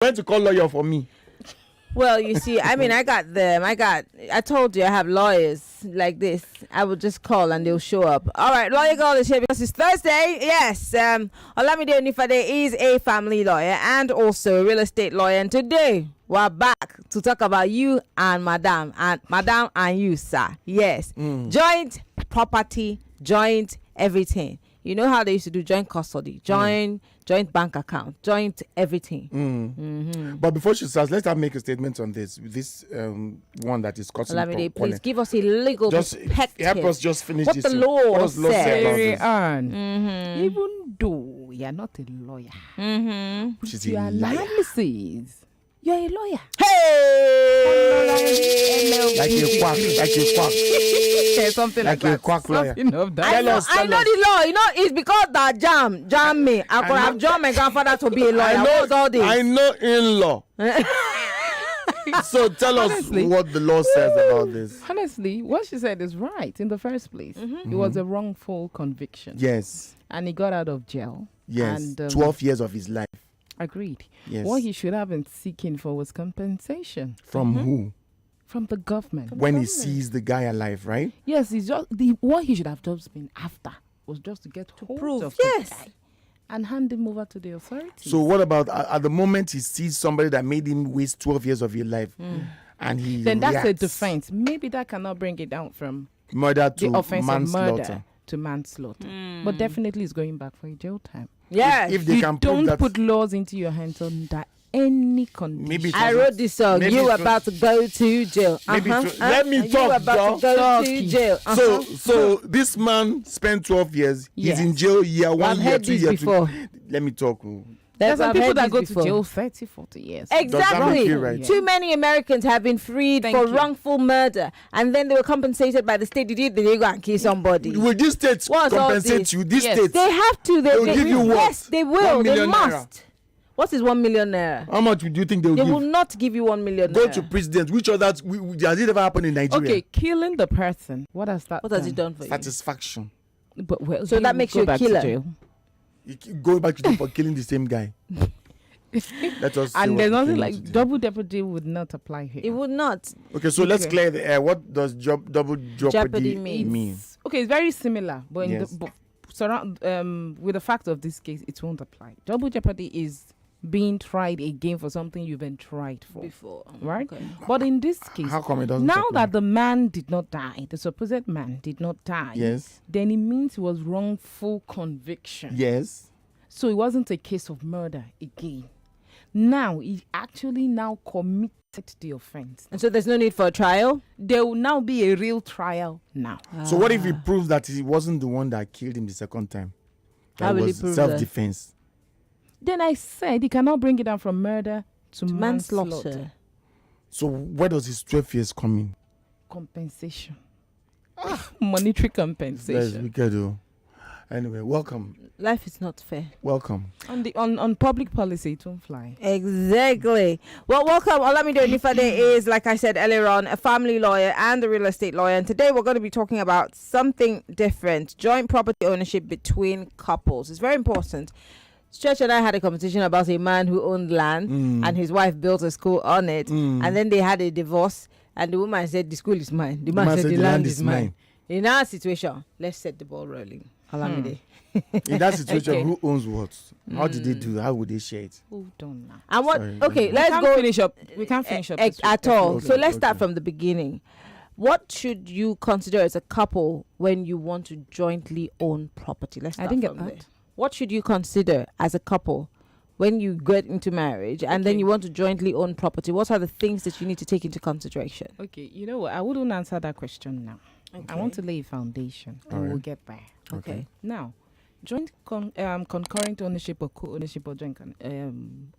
went to call lawyer for me. Well, you see, I mean, I got them. I told you I have lawyers like this. I will just call and they'll show up. All right, Lawyer Girl is here because it's Thursday. Yes, Olamide Onifade is a family lawyer and also a real estate lawyer. And today, we're back to talk about you and Madam and you, sir. Yes, joint property, joint everything. You know how they used to do joint custody, joint bank account, joint everything. But before she starts, let's make a statement on this. This one that is causing Olamide, please give us a legal perspective. Help us just finish what this. The law what does law say about this? Even though you're not a lawyer, She's your a liar. analysis, you're a lawyer. Hey! Like a quack. Something Like like a that. quack lawyer. Something of that. I know us. the law. You know, it's because that jam me. I could have joined my grandfather to be a lawyer. What's all this? I know in-law. So tell Honestly. us what the law says about this. Honestly, what she said is right in the first place. It was a wrongful conviction. Yes. And he got out of jail. Yes. And, 12 years of his life. Agreed. Yes. What he should have been seeking for was compensation From who? from the government. When he sees the guy alive, right? Yes, it's just what he should have just been after was just to get hold prove, of yes. the guy and hand him over to the authorities. So what about at the moment he sees somebody that made him waste 12 years of his life and he then that's a reacts, defense. Maybe that cannot bring it down from murder the to offense of manslaughter. murder to manslaughter. But definitely it's going back for a jail time. Yes. If they You can prove don't that, put laws into your hands under any condition. maybe it I wasn't- wrote this song. maybe You it were was- about to go to jail. Maybe it was- Uh-huh. let me You talk, were about to go Talkie. to jail. So this man spent 12 years. Yes. He's in jail year I've 1 year, heard 2 this years. before. Let me talk. There's some I've people heard that this go before. to jail 30, 40 years. that Exactly. make you right? Too many Americans have been freed Thank for you. wrongful murder, and then they were compensated by the state. Did they go and kill somebody? Will this state What's all compensate this? you? This Yes. state. They have to. They will give you what? Yes, they will. 1 They million naira. must. What is 1 million naira? How much do you think they will They give? will not give you 1 million Go naira. to president. Which other? Has it ever happened in Nigeria? Okay, killing the person. What has that What has it done for you? Satisfaction. But well, So he that will makes go you a back to killer. jail. You keep going back to jail for killing the same guy. Let us. see And what there's we nothing can like do. double jeopardy would not apply here. It would not. Okay, so let's Okay. clear the air. What does double Jeopardy jeopardy means- mean? Okay, it's very similar, but in Yes. the, with the fact of this case, it won't apply. Double jeopardy is being tried again for something you've been tried for, Before. right? Okay. But in this case, How come it doesn't? now apply? that the man did not die, the supposed man did not die, Yes. then it means it was wrongful conviction. Yes. So it wasn't a case of murder again. Now he actually now committed the offense. And so there's no need for a trial? There will now be a real trial now. So what if he proves that he wasn't the one that killed him the second time? That How will he was prove that? self-defense. Then I said he cannot bring it down from murder to Manslaughter. manslaughter. So where does his 12 years come in? Compensation. Monetary That's compensation. wicked, though. Anyway, welcome. Life is not fair. Welcome. On public policy, it won't fly. Exactly. Well, welcome. Olamide Onifade is, like I said earlier on, a family lawyer and a real estate lawyer. And today we're going to be talking about something different. Joint property ownership between couples. It's very important. Stretch and I had a conversation about a man who owned land and his wife built a school on it. And then they had a divorce and the woman said, the school is mine. The man said, the land is mine. In our situation, let's set the ball rolling. Olamide. In that situation, Okay. who owns what? How did they do? How would they share it? Hold on now. And what? Sorry. Okay, We let's can't go finish up. We can't finish up this at week. all. Okay, So let's start okay. from the beginning. What should you consider as a couple when you want to jointly own property? Let's I start didn't get from that. there. What should you consider as a couple when you get into marriage and then Okay. you want to jointly own property? What are the things that you need to take into consideration? Okay, you know what? I wouldn't answer that question now. I want to lay a foundation. All And right. we'll get there. Okay. Now, joint concurrent ownership or co-ownership or joint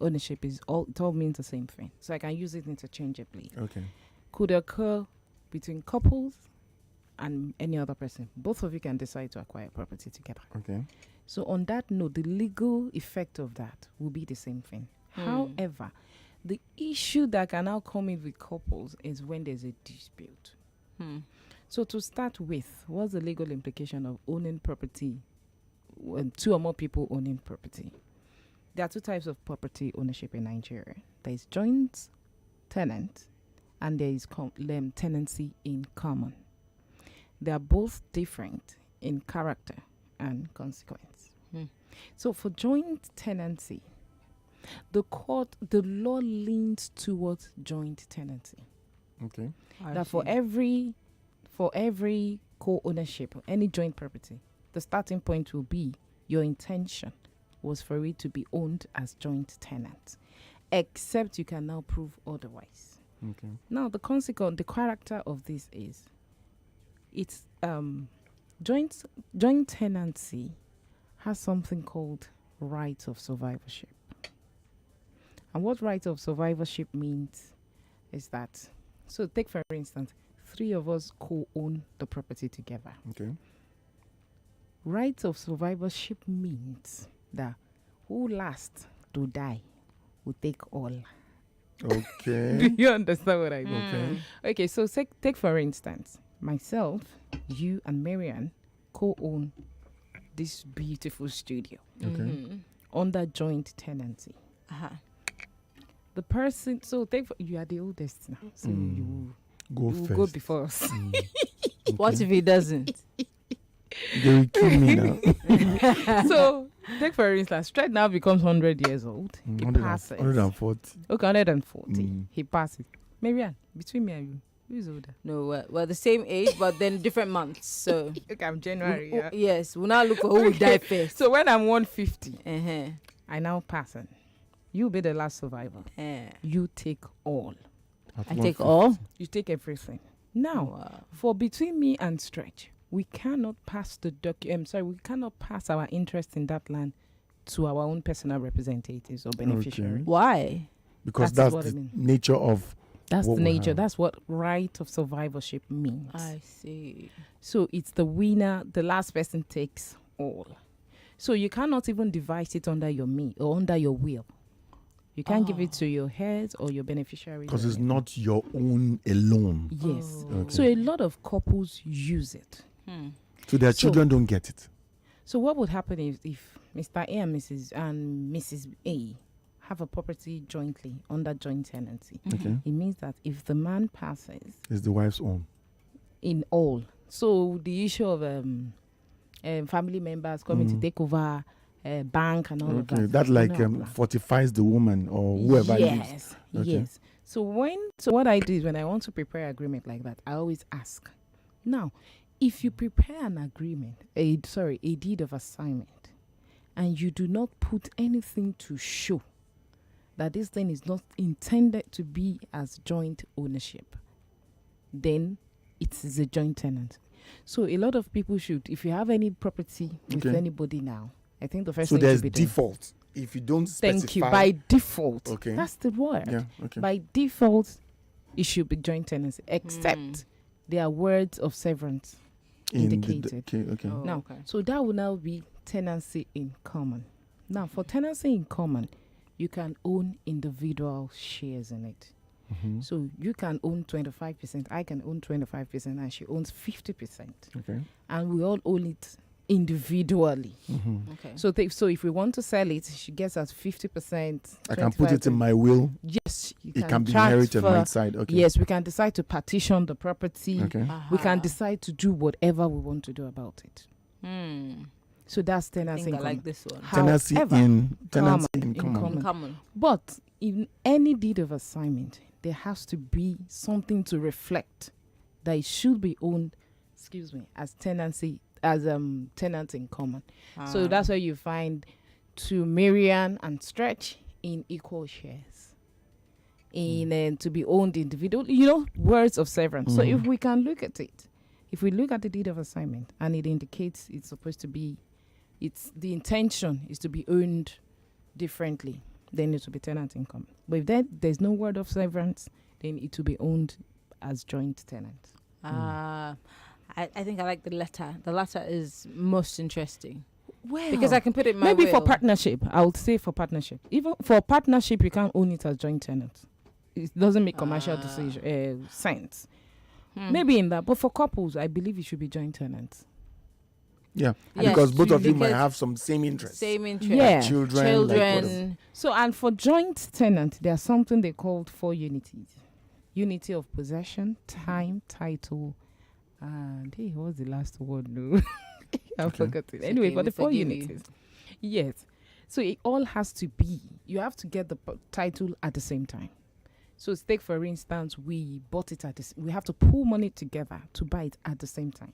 ownership is all. It all means the same thing. So I can use it interchangeably. Okay. Could occur between couples and any other person. Both of you can decide to acquire property together. Okay. So on that note, the legal effect of that will be the same thing. However, the issue that can now come in with couples is when there's a dispute. So to start with, what's the legal implication of owning property when two or more people owning property? There are two types of property ownership in Nigeria. There is joint tenant and there is tenancy in common. They are both different in character and consequence. So for joint tenancy, the law leans towards joint tenancy. Okay. That for every co-ownership or any joint property, the starting point will be your intention was for it to be owned as joint tenant, except you can now prove otherwise. Okay. Now the character of this is it's joint tenancy has something called right of survivorship. And what right of survivorship means is that, so take for instance, 3 of us co-own the property together. Okay. Right of survivorship means that who last to die will take all. Okay. Do you understand what I mean? Okay. Okay, so take for instance, myself, you, and Marianne co-own this beautiful studio Okay. under joint tenancy. The person, so you are the oldest now, so you Go will first. go before us. What if he doesn't? They will kill me now. So take for instance, Stretch now becomes 100 years old. He 100 passes. 140. Okay, 140. Mm. He passes. Marianne, between me and you, who is older? No, we're the same age, but then different months. So Okay, I'm January. Yeah. yes, we'll now look for who will die first. So when I'm 150, Uh-huh. I now pass on. You be the last survivor. You take all. At I take 150. all. You take everything. Now, Wow. for between me and Stretch, we cannot pass we cannot pass our interest in that land to our own personal representatives or beneficiaries. Why? Because That's that's what I the mean. nature of That's what the we nature. have. That's what right of survivorship means. I see. So it's the winner, the last person takes all. So you cannot even devise it under your or under your will. You can't give it to your heirs or your beneficiaries. because or it's anything. not your own alone. Yes. Oh. Okay. So a lot of couples use it. So their So- children don't get it. So what would happen if Mr. A and Mrs. A have a property jointly under joint tenancy? Okay. It means that if the man passes It's the wife's own. in all, so the issue of family members coming to take over bank and all of Okay. that. That like no apply. fortifies the woman or whoever lives. Yes, Okay. yes. So what I do is when I want to prepare agreement like that, I always ask. Now, if you prepare an agreement, a deed of assignment, and you do not put anything to show that this thing is not intended to be as joint ownership, then it is a joint tenant. So a lot of people should, if you have any property with Okay. anybody now, I think the first So thing there's should be done. default. If you don't specify. Thank you. By default. Okay. That's the word. Yeah. Okay. By default, it should be joint tenancy, except there are words of severance indicated. Okay. Oh. Now, okay. so that will now be tenancy in common. Now, for tenancy in common, you can own individual shares in it. Mhm. So you can own 25%, I can own 25%, and she owns 50%. Okay. And we all own it individually. Mhm. Okay. So if we want to sell it, she gets us 50%. I can put it in 25%. my will. Yes, you It can be inherited on my side. Okay. Yes, we can decide to partition the property. Okay. We can Aha. decide to do whatever we want to do about it. So that's I tenancy think in I like common. this one. Tenancy However, in tenancy common, in in common. common. Common. But in any deed of assignment, there has to be something to reflect that it should be owned, as tenancy, as tenants in common. So that's where you find to Marianne and Stretch in equal shares. In to be owned individually, words of severance. So if we can look at it, if we look at the deed of assignment and it indicates it's supposed to be, it's the intention is to be owned differently, then it will be tenant in common. But if there's no word of severance, then it will be owned as joint tenant. I think I like the latter. The latter is most interesting Well, because I can put it in my maybe for will. partnership, I would say for partnership. Even for partnership, you can't own it as joint tenant. It doesn't make commercial sense. Maybe in that, but for couples, I believe it should be joint tenants. Yeah, Yes, because both of you might because have some same interests. Same interest. Yeah. Children. Like whatever. So, and for joint tenant, there's something they called 4 unities: unity of possession, time, title, and hey, what was the last word? No, I Okay. forgot it. It's Anyway, okay, for we the 4 forgive you. unities, yes. So it all has to be. You have to get the title at the same time. So take for instance, we bought it at this. We have to pool money together to buy it at the same time.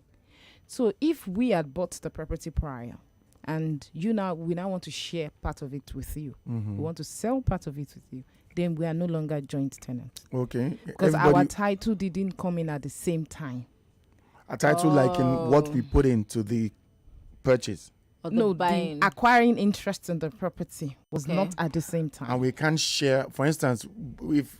So if we had bought the property prior, and we now want to share part of it with you, we want to sell part of it with you, then we are no longer joint tenants Okay. because our Everybody- title didn't come in at the same time. a title like in what we put into the purchase, Or No, buying. the acquiring interest in the property was Okay. not at the same time. and we can't share. For instance, if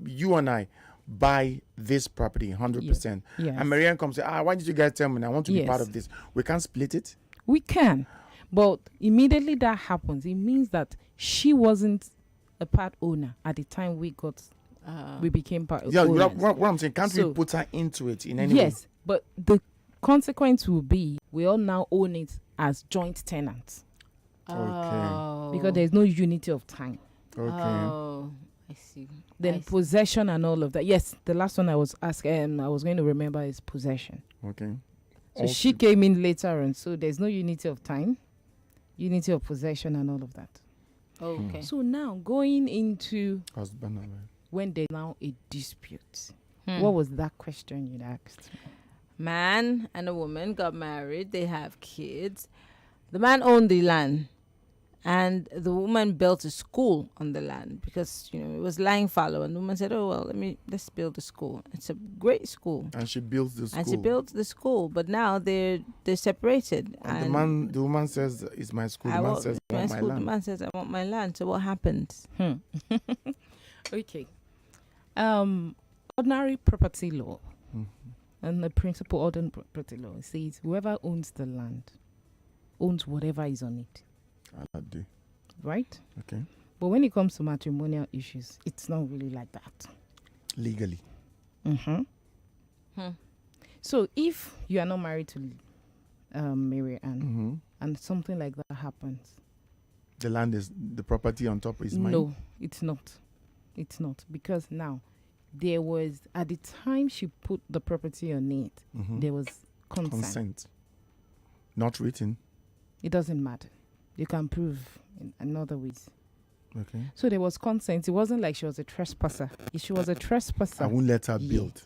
you and I buy this property 100%, Yes. and Marianne comes and say, why did you guys tell me? I want to be part Yes. of this. We can't split it. We can, but immediately that happens, it means that she wasn't a part owner at the time we became part Yeah, owners. what I'm saying, can't we So- put her into it in any way? Yes, but the consequence will be we all now own it as joint tenants Oh. because there's no unity of time. Okay. Oh, I see. Then I see. possession and all of that. Yes, the last one I was asking, I was going to remember is possession. Okay. So she came in later on, so there's no unity of time, unity of possession and all of that. Okay. So now going into Husband and wife. when there's now a dispute. Hmm. What was that question you'd asked? Man and a woman got married. They have kids. The man owned the land, and the woman built a school on the land because it was lying fallow. And the woman said, "Oh well, let's build a school. It's a great school." And she built the school. And she built the school, but now they're separated. And the woman says, "It's my school." The man says, "I want my The land." man says, "I want my land." So what happened? Okay. Ordinary property law and the principle ordinary property law says whoever owns the land owns whatever is on it, I do. right? Okay. But when it comes to matrimonial issues, it's not really like that. Legally. So if you are not married to Mary Ann Mm-hmm. and something like that happens, The property on top is mine. no, it's not. It's not, because now there was, at the time she put the property on it, Mhm. there was consent. Consent. Not written. It doesn't matter. You can prove in other ways. Okay. So there was consent. It wasn't like she was a trespasser. If she was a trespasser, I won't let her Yeah. build.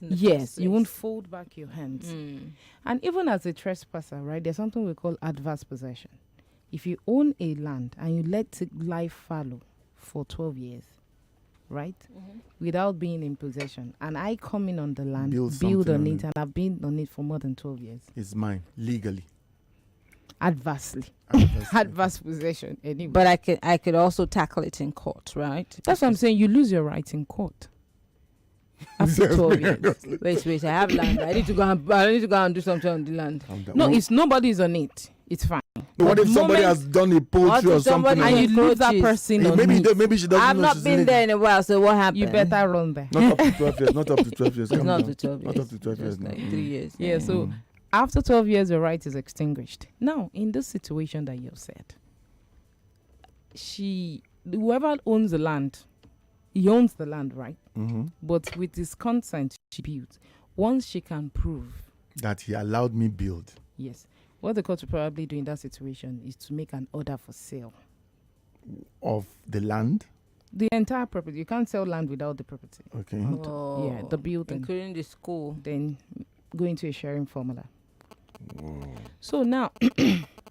in the yes, first you won't place? fold back your hands. Mm. And even as a trespasser, right, there's something we call adverse possession. If you own a land and you let it lie fallow for 12 years, right, without being in possession, and I come in on the land, Build build something on on it, it. and I've been on it for more than 12 years, It's mine. Legally. adversely, Adversely. adverse possession. Anyway, But I could also tackle it in court, right? that's what I'm saying. You lose your rights in court after 12 years. Wait. I have land. I need to go and do something on the land. No, What- it's nobody's on it. It's fine. What if the somebody moment- has done a What poetry if or something? somebody And and- you lose that Approaches. person on maybe it. maybe she doesn't I've know not she's been in there it. in a while, so what happened? You better run there. Not up to 12 years. Not up to 12 years. It's Calm not down. to 12 years. Not up to 12 years Just now. like 3 years. Yeah, so Mm. after 12 years, your right is extinguished. Now, in this situation that you've said, whoever owns the land, he owns the land, right? Mhm. But with his consent, she built. Once she can prove, That he allowed me build. yes, what the court will probably do in that situation is to make an order for sale. Of the land. The entire property. You can't sell land without the property. Okay. Yeah, the building. Including the school. Then go into a sharing formula. So now,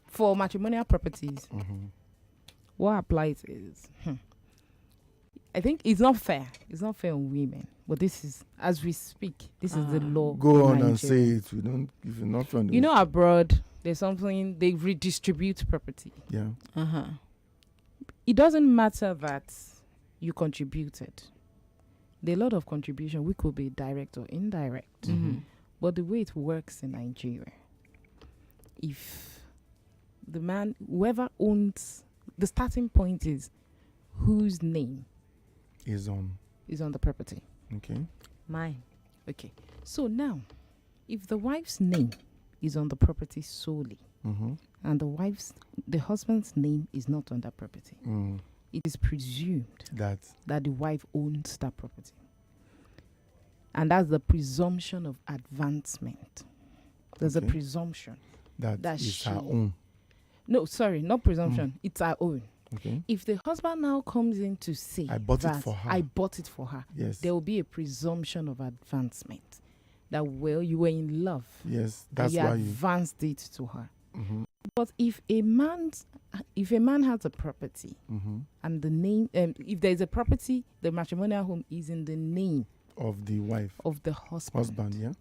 for matrimonial properties, Mhm. what applies is, I think it's not fair. It's not fair on women. But this is, as we speak, this is the law. Go in on and say Nigeria. it. We don't. If you're not from the. You know, abroad, there's something, they redistribute property. Yeah. It doesn't matter that you contributed. There are a lot of contribution. We could be direct or indirect. But the way it works in Nigeria, if the man, whoever owns, the starting point is whose name Is on. is on the property. Okay. Mine. Okay. So now, if the wife's name is on the property solely, Mm-hmm. and the husband's name is not on that property. Mm. It is presumed That. that the wife owns that property. And that's the presumption of advancement. There's a Okay. presumption. That That is her she- own. No, sorry, not presumption. It's our own. Okay. If the husband now comes in to say, I bought it that for her. I bought it for her, Yes. there will be a presumption of advancement. That, well, you were in love. Yes. and That's you why you. advanced it to her. Mm-hmm. But if a man has a property Mm-hmm. and the name, if there is a property, the matrimonial home is in the name Of the wife. of the husband. Husband. Yeah.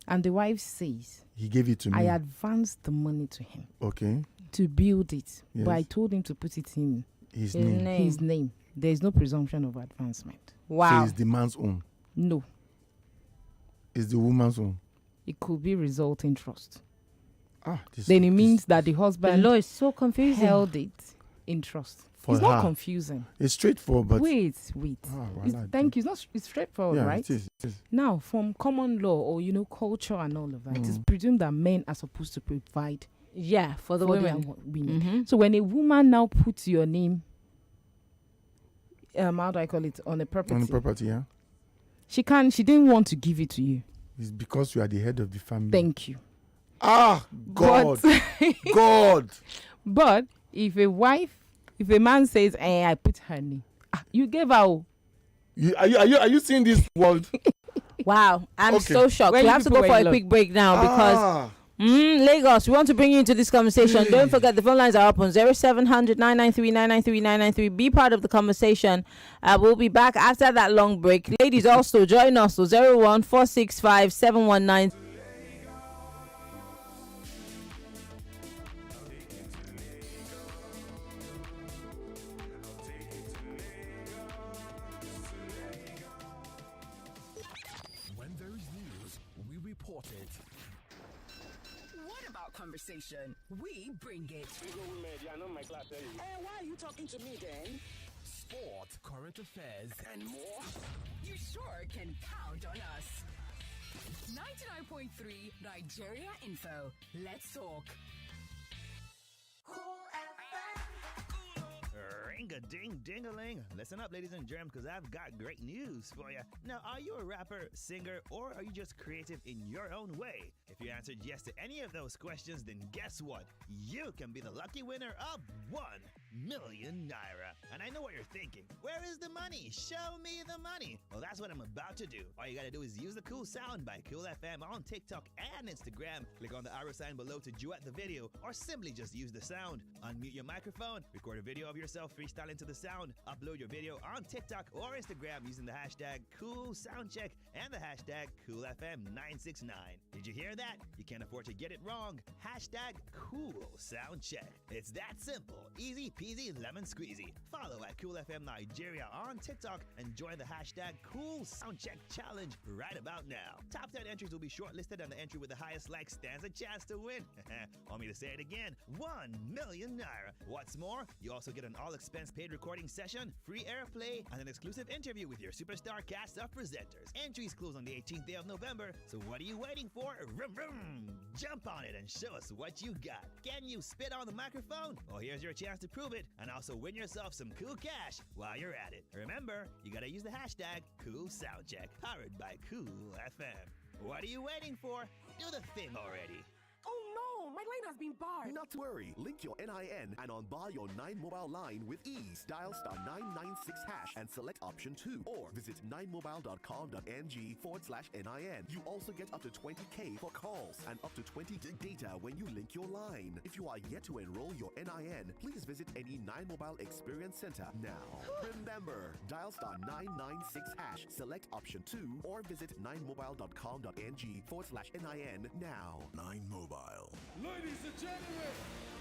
And the wife says, He gave it to me. I advanced the money to him Okay. to build it, but I Yes. told him to put it in His His name. name. his name. There is no presumption of advancement. So Wow. it's the man's own. No, It's the woman's own. it could be resulting trust. This, Then it this- means that the The husband law is so confusing. held it in trust. For It's not her. confusing. It's straightforward, but Wait. voilà. Thank you. It's straightforward, Yeah, right? it is. It is. Now, from common law or culture and all of that, it is Mm. presumed that men are supposed to provide Yeah, for the for women. their women. Mhm. So when a woman now puts your name, how do I call it, on a property, On the property, yeah. she didn't want to give it to you. It's because you are the head of the family. Thank you. God, But, God. but if a man says, I put her name, you gave her. Are you seeing this world? Wow, I'm Okay. so shocked. When We you have to people go were for in a love. quick break now because Lagos, we want to bring you into this conversation. Don't forget the phone lines are open 0700 993 993 993. Be part of the conversation. We'll be back after that long break. Ladies, also join us. So 01 465 719. When there is news, we report it. What about conversation? We bring it. And why are you talking to me then? Sport, current affairs, And more? You sure can count on us. 99.3 Nigeria Info. Let's talk. Ring-a-ding-ding-a-ling. Listen up, ladies and germs, because I've got great news for you. Now, are you a rapper, singer, or are you just creative in your own way? If you answered yes to any of those questions, then guess what? You can be the lucky winner of 1 million naira. And I know what you're thinking. Where is the money? Show me the money. Well, that's what I'm about to do. All you gotta do is use the Cool Sound by Cool FM on TikTok and Instagram. Click on the arrow sign below to duet the video, or simply just use the sound. Unmute your microphone, record a video of yourself freestyling to the sound, upload your video on TikTok or Instagram using the hashtag CoolSoundCheck and the hashtag CoolFM969. Did you hear that? You can't afford to get it wrong. Hashtag CoolSoundCheck. It's that simple. Easy peasy lemon squeezy. Follow at CoolFM Nigeria on TikTok and join the hashtag CoolSoundCheck Challenge right about now. Top 10 entries will be shortlisted, and the entry with the highest likes stands a chance to win. Want me to say it again? 1 million naira. What's more, you also get an all-expense paid recording session, free airplay, and an exclusive interview with your superstar cast of presenters. Entries close on the 18th day of November, so what are you waiting for? Vroom, vroom. Jump on it and show us what you got. Can you spit on the microphone? Well, here's your chance to prove it and also win yourself some cool cash while you're at it. Remember, you gotta use the hashtag CoolSoundCheck, powered by Cool FM. What are you waiting for? Do the thing already. Oh no, my line has been barred. Not to worry. Link your NIN and unbar your 9 mobile line with ease. Dial *996# and select option 2, or visit 9mobile.com.ng/NIN. You also get up to 20k for calls and up to 20 gig data when you link your line. If you are yet to enroll your NIN, please visit any 9 Mobile Experience Center now. Remember, dial *996#, select option 2, or visit 9mobile.com.ng/NIN now. 9 Mobile. Ladies and gentlemen,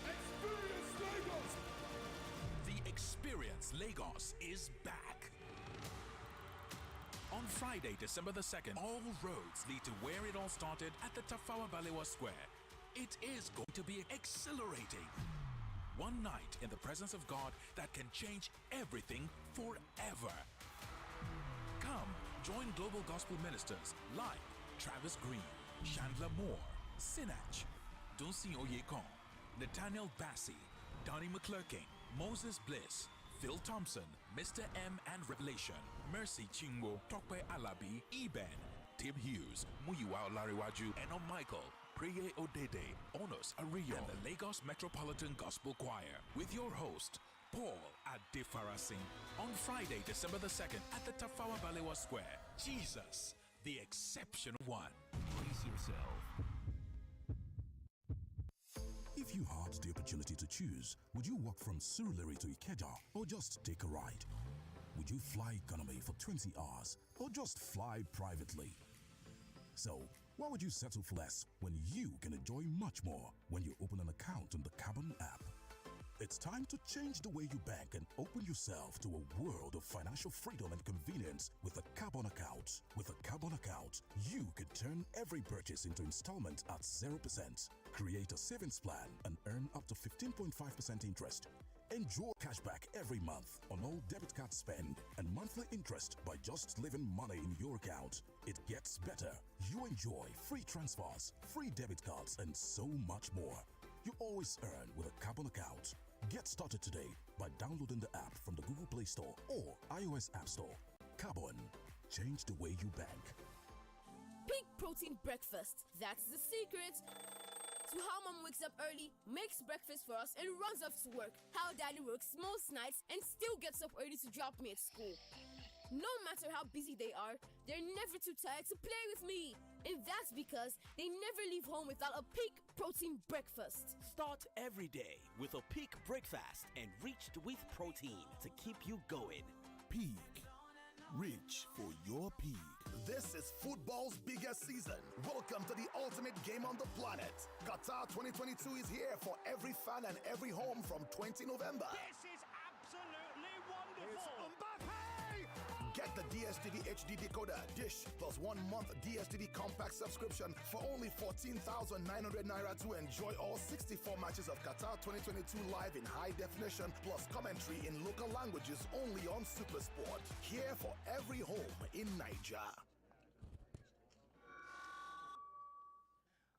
Experience Lagos! The Experience Lagos is back. On Friday, December the 2nd, all roads lead to where it all started at the Tafawa Balewa Square. It is going to be exhilarating. One night in the presence of God that can change everything forever. Come, join global gospel ministers like Travis Green, Chandler Moore, Sinach, Dunsin Oyekon, Nathaniel Bassey, Donnie McClurkin, Moses Bliss, Phil Thompson, Mr. M and Revelation, Mercy Chingo, Tokwe Alabi, Eben, Tim Hughes, Muyiwa Olariwaju, Eno Michael, Priye Odede, Onus Ariyo, and the Lagos Metropolitan Gospel Choir with your host, Paul Adefarasin, on Friday, December the 2nd at the Tafawa Balewa Square. Jesus, the exceptional one. Brace yourself. If you had the opportunity to choose, would you walk from Surulere to Ikeja or just take a ride? Would you fly economy for 20 hours or just fly privately? So, why would you settle for less when you can enjoy much more when you open an account on the Carbon app? It's time to change the way you bank and open yourself to a world of financial freedom and convenience with a Carbon account. With a Carbon account, you can turn every purchase into installments at 0%. Create a savings plan and earn up to 15.5% interest. Enjoy cashback every month on all debit card spend and monthly interest by just leaving money in your account. It gets better. You enjoy free transfers, free debit cards, and so much more. You always earn with a Carbon account. Get started today by downloading the app from the Google Play Store or iOS App Store. Carbon. Change the way you bank. Peak protein breakfast. That's the secret to how mom wakes up early, makes breakfast for us, and runs off to work. How daddy works most nights and still gets up early to drop me at school. No matter how busy they are, they're never too tired to play with me. And that's because they never leave home without a peak protein breakfast. Start every day with a Peak breakfast, enriched with protein to keep you going. Peak. Reach for your peak. This is football's biggest season. Welcome to the ultimate game on the planet. Qatar 2022 is here for every fan and every home from 20 November. This is absolutely wonderful. Get the DSTV HD decoder, dish, plus 1 month DSTV compact subscription for only 14,900 naira to enjoy all 64 matches of Qatar 2022 live in high definition, plus commentary in local languages only on Supersport. Here for every home in Niger.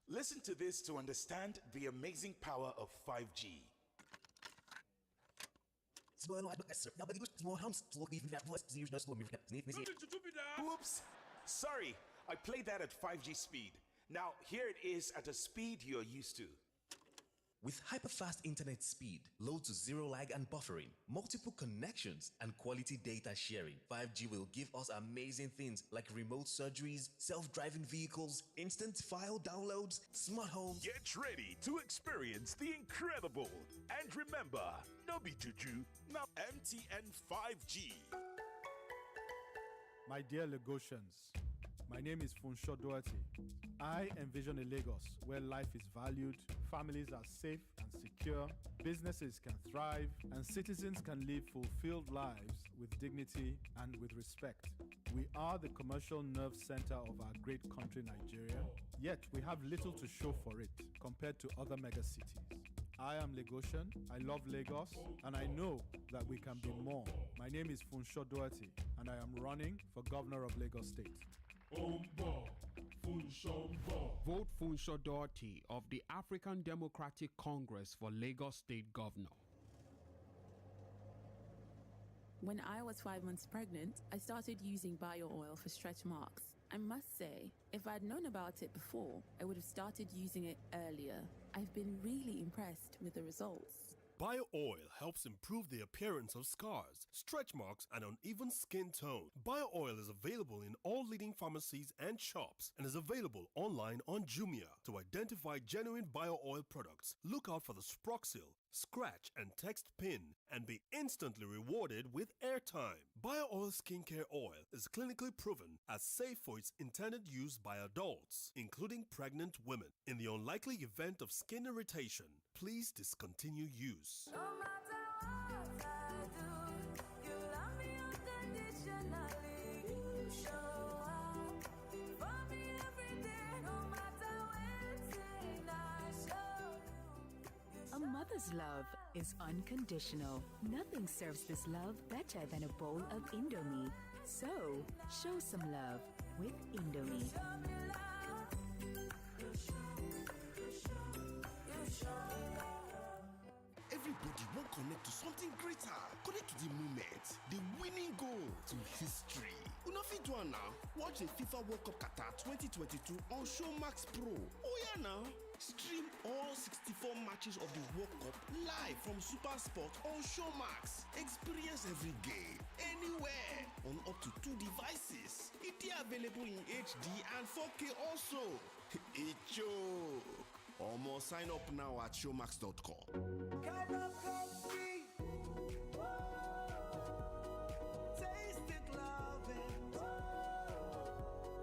Listen to this to understand the amazing power of 5G. Oops, sorry, I played that at 5G speed. Now here it is at a speed you're used to. With hyperfast internet speed, low to zero lag and buffering, multiple connections, and quality data sharing, 5G will give us amazing things like remote surgeries, self-driving vehicles, instant file downloads, smart homes. Get ready to experience the incredible. And remember, no be juju, now MTN 5G. My dear Lagosians, my name is Funsho Duarte. I envision a Lagos where life is valued, families are safe and secure, businesses can thrive, and citizens can live fulfilled lives with dignity and with respect. We are the commercial nerve center of our great country, Nigeria, yet we have little to show for it compared to other megacities. I am Lagosian, I love Lagos, and I know that we can be more. My name is Funsho Duarte, and I am running for Governor of Lagos State. Vote Funsho Duarte of the African Democratic Congress for Lagos State Governor. When I was 5 months pregnant, I started using bio oil for stretch marks. I must say, if I'd known about it before, I would have started using it earlier. I've been really impressed with the results. Bio oil helps improve the appearance of scars, stretch marks, and uneven skin tone. Bio oil is available in all leading pharmacies and shops and is available online on Jumia. To identify genuine bio oil products, look out for the Sproxil, scratch and text PIN, and be instantly rewarded with airtime. Bio oil skincare oil is clinically proven as safe for its intended use by adults, including pregnant women. In the unlikely event of skin irritation, please discontinue use. No matter what I do, you love me unconditionally. You show up for me every day, no matter when I show you. A mother's love is unconditional. Nothing serves this love better than a bowl of Indomie. So, show some love with Indomie. Everybody won't connect to something greater. Connect to the moment, the winning goal, to history. Unafi do now. Watch the FIFA World Cup Qatar 2022 on Showmax Pro. Oh yeah now. Stream all 64 matches of the World Cup live from Super Sport on Showmax. Experience every game, anywhere, on up to 2 devices. It is available in HD and 4K also. It joke. Almost sign up now at showmax.com. Taste it, love it.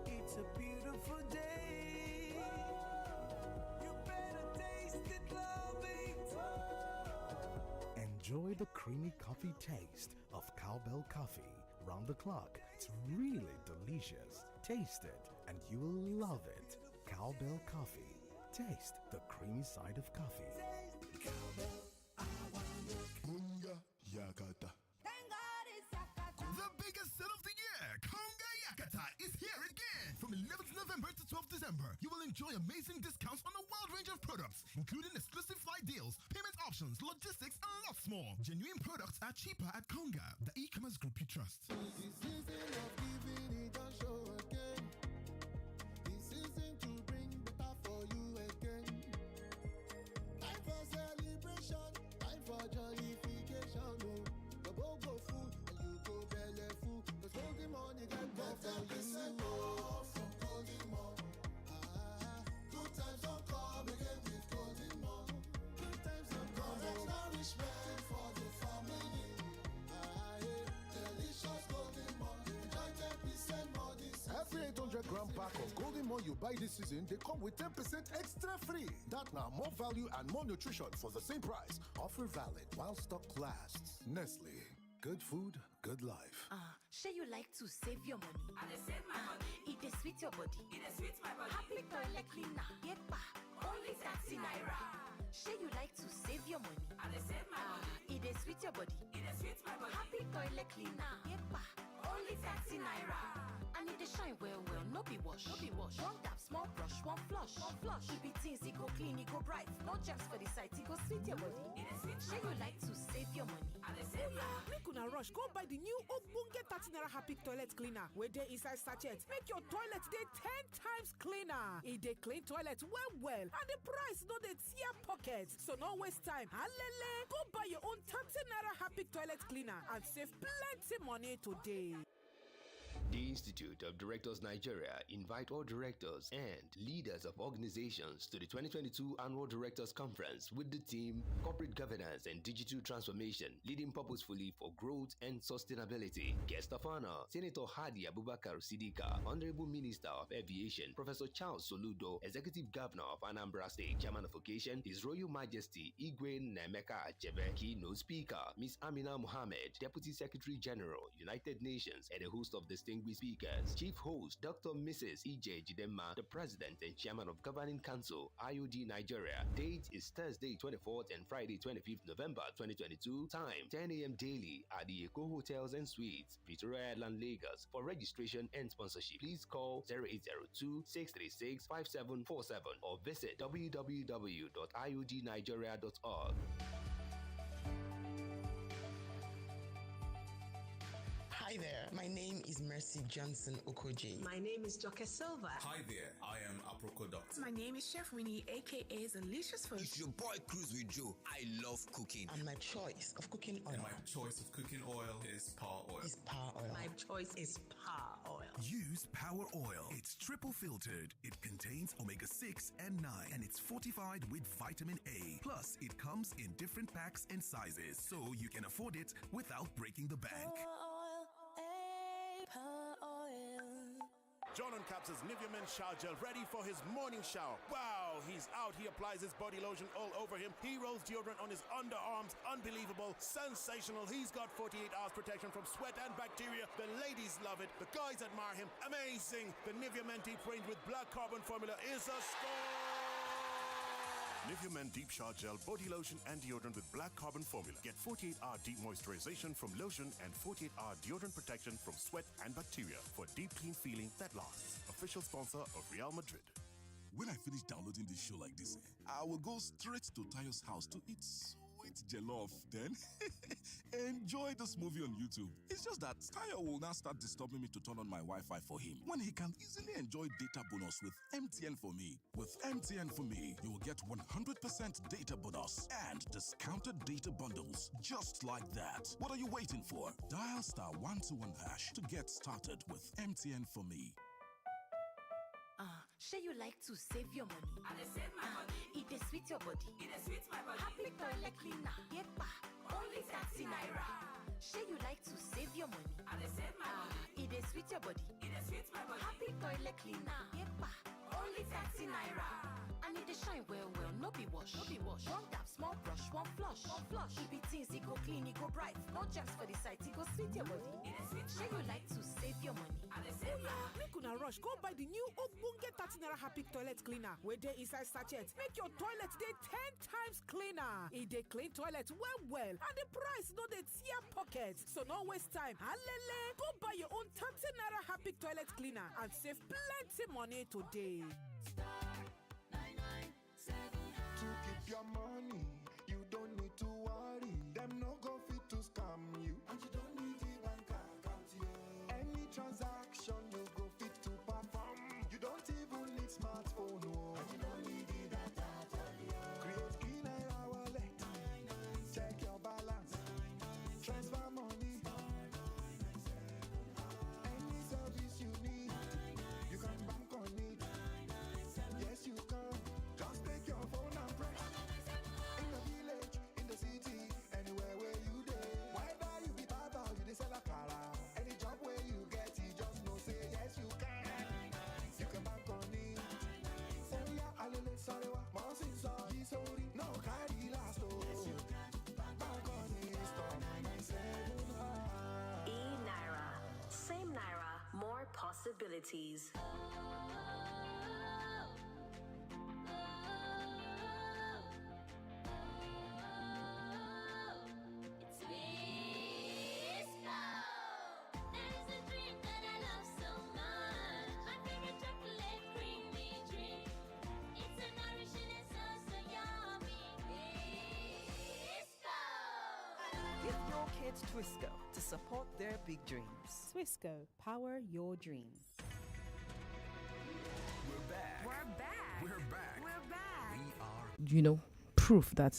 It's a beautiful day. You better taste it, love it. Enjoy the creamy coffee taste of Cowbell coffee. Round the clock, it's really delicious. Taste it and you will love it. Cowbell coffee. Taste the creamy side of coffee. Munga Yakata. The biggest sale of the year, Konga Yakata, is here again. From 11th November to 12th December, you will enjoy amazing discounts on a wide range of products, including exclusive flight deals, payment options, logistics, and lots more. Genuine products are cheaper at Konga, the e-commerce group you trust. Every 800-gram pack of Golden More you buy this season, they come with 10% extra free. That now more value and more nutrition for the same price. Offer valid while stock lasts. Nestle. Good food, good life. Sure you like to save your money? I save my money. It is sweet your body. It is sweet my body. Happy toilet cleaner. Yepa. Only 30 naira. Sure you like to save your money? I save my money. It is sweet your body. It is sweet my body. Happy toilet cleaner. Yepa. Only 30 naira. And it dey shine well, no be wash. No be wash. One tap, small brush, one flush. One flush. It be things, it go clean, it go bright. No germs for the site, it go sweet your body. It is sweet. Sure you like to save your money? I save my money. Make una rush, go buy the new Ogbonge 30 naira Happy toilet cleaner. Where dey inside sachet, make your toilet dey 10 times cleaner. It dey clean toilet well, and the price no dey tear pockets. So no waste time. Alele, go buy your own 30 naira Happy toilet cleaner and save plenty money today. The Institute of Directors Nigeria invite all directors and leaders of organizations to the 2022 Annual Directors Conference with the theme Corporate Governance and Digital Transformation, Leading Purposefully for Growth and Sustainability. Guest of honor, Senator Hadi Abubakar Sidika, Honorable Minister of Aviation, Professor Charles Soludo, Executive Governor of Anambra State. Chairman of occasion, His Royal Majesty Igwe Nemeka Achebe. Keynote speaker, Ms. Amina Mohammed, Deputy Secretary General, United Nations, and a host of distinguished speakers. Chief host, Dr. Mrs. E.J. Jidemma, the President and Chairman of Governing Council, IOD Nigeria. Date is Thursday 24th and Friday 25th November 2022. Time 10 a.m. daily at the Eco Hotels and Suites, Victoria Island, Lagos. For registration and sponsorship, please call 0802-636-5747 or visit www.iodnigeria.org. Hi there, my name is Mercy Johnson Okoji. My name is Joke Silva. Hi there, I am Aproko Doctor. My name is Chef Winnie, aka Delicious Food. It's your boy Cruz with Joe. I love cooking. And my choice of cooking oil. And my choice of cooking oil is Power Oil. Is Power Oil. My choice is Power Oil. Use Power Oil. It's triple filtered. It contains omega-6 and 9, and it's fortified with vitamin A. Plus, it comes in different packs and sizes, so you can afford it without breaking the bank. John Caps' Nivea Men Shower Gel ready for his morning shower. Wow, he's out. He applies his body lotion all over him. He rolls deodorant on his underarms. Unbelievable. Sensational. He's got 48 hours protection from sweat and bacteria. The ladies love it. The guys admire him. Amazing. The Nivea Men Deep range with black carbon formula is a score. Nivea Men Deep Shower Gel, body lotion and deodorant with black carbon formula. Get 48-hour deep moisturization from lotion and 48-hour deodorant protection from sweat and bacteria for deep clean feeling that lasts. Official sponsor of Real Madrid. When I finish downloading this show like this, I will go straight to Tayo's house to eat sweet jollof. Then enjoy this movie on YouTube. It's just that Tayo will now start disturbing me to turn on my Wi-Fi for him when he can easily enjoy data bonus with MTN for me. With MTN for me, you will get 100% data bonus and discounted data bundles just like that. What are you waiting for? Dial *121# to get started with MTN for me. Sure you like to save your money. I dey save my money. It dey sweet your body. It dey sweet my body. Happy toilet cleaner. Yepa. Only 30 naira. Sure you like to save your money. I dey save my money. It dey sweet your body. It dey sweet my body. Happy toilet cleaner. Yepa. Only 30 naira. And it dey shine well well. No be wash. No be wash. One tap, small brush, one flush. One flush. It be things, it go clean, it go bright. No germs for the site, it go sweet your body. It dey sweet Sure you like to save your money. I dey save my money. Make una rush go buy the new ogbonge 30 naira Happy toilet cleaner wey dey inside sachet. Make your toilet dey 10 times cleaner. E dey clean toilet well well and the price no dey tear pocket. So no waste time. Alele, go buy your own 30 naira Happy toilet cleaner and save plenty money today. To keep your money, you don't need to worry. Them no go fit to scam you, and you don't need the bank account. Any transaction you go fit to perform. You don't even need smartphone, no. And you don't need the data. Create e-naira wallet, check your balance, transfer money. Any service you need, you can bank on it. Yes, you can. Just take your phone and press. In the village, in the city, anywhere where you dey. Whether you be barber, you dey sell akara. Any job where you get, you just know say yes you can. You can bank on it. Oh yeah, alele sarewa, monsin so sorry, no carry last oh. Yes you can bank on it. Star 997. E-Naira. Same Naira, more possibilities. Give your kids Twisco to support their big dreams. Twisco, power your dream. We're back. We're back. We're back. We're back. We are Proof that